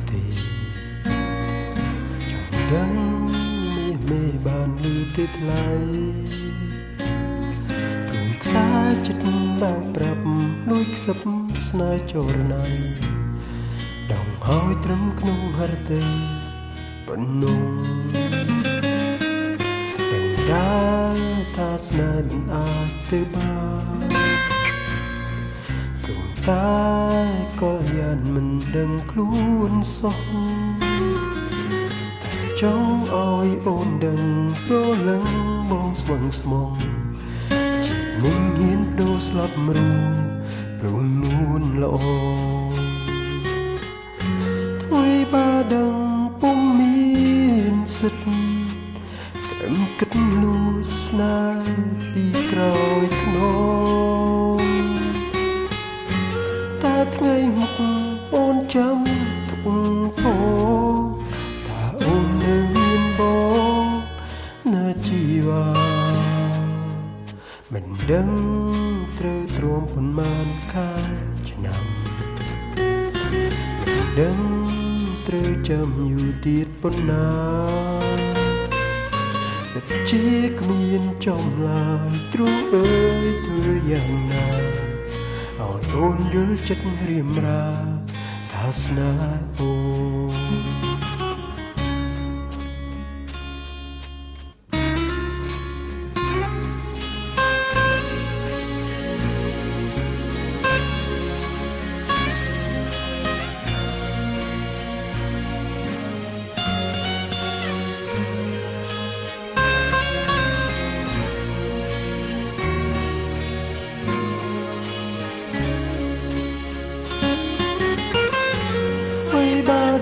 ទេចង់ដឹងមេបានលឺទេថ្លៃព្រមខ្សែចិត្តតែប្រាប់លួចខ្សឹបស្នេហ៍ចរណៃដងហើយត្រឹមក្នុងហរទេប៉ុណ្ណឹងទាំងដែរថាស្នេហ៍មិនអាចទៅបានព្រោះតែក៏យ៉ាងមិនដឹងខ្លួនសោះតែចង់ឲ្យអូនដឹងព្រលឹងបងស្វឹងស្មងចិត្តមិនហ៊ានដូរស្លាប់មរូព្រោះនួនល្អថ្វីបើដឹងពុំមានសិទ្ធត្រឹមគិតលួចស្នេហ៍ពីក្រោយខ្នងតែថ្ងៃមុខអូនចាំទុកពោថាអូននៅមានបងនៅជីវ៉ាមិនដឹងត្រូវទ្រាំប៉ុន្មានខែឆ្នាំមិនដឹងត្រូវចាំយូរទៀតប៉ុណ្ណាពិតជាគ្មានចំឡើយទ្រូងអើយធ្វើយ៉ាងណាឲ្យអូនយល់ចិត្តរៀមរាថាស្នេហ៍អូន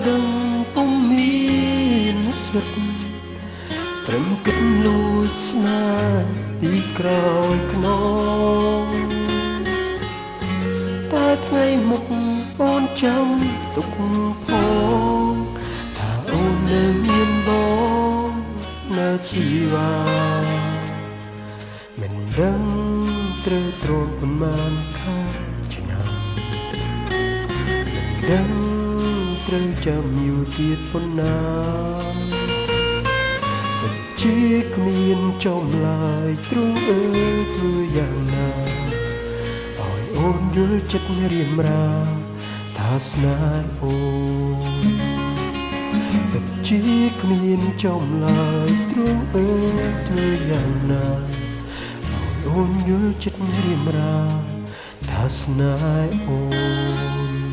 ដឹងពុំមានសិទ្ធត្រឹមគិតលួចស្នេហ៍ពីក្រោយខ្នងតែថ្ងៃមុខអូនចាំទុកផងថាអូននៅមានបងនៅជីវ៉ាមិនដឹងត្រូវទ្រាំប៉ុន្មានខែឆ្នាំមិនដឹងត្រូវចាំយូរទៀតប៉ុណ្ណាពិតជាគ្មានចំឡើយទ្រូងអើយធ្វើយ៉ាងណាឲ្យអូនយល់ចិត្តរៀមរាថាស្នេហ៍អូនពិតជាគ្មានចំឡើយទ្រូងអើយធ្វើយ៉ាងណាឲ្យអូនយល់ចិត្តរៀមរាថាស្នេហ៍អូន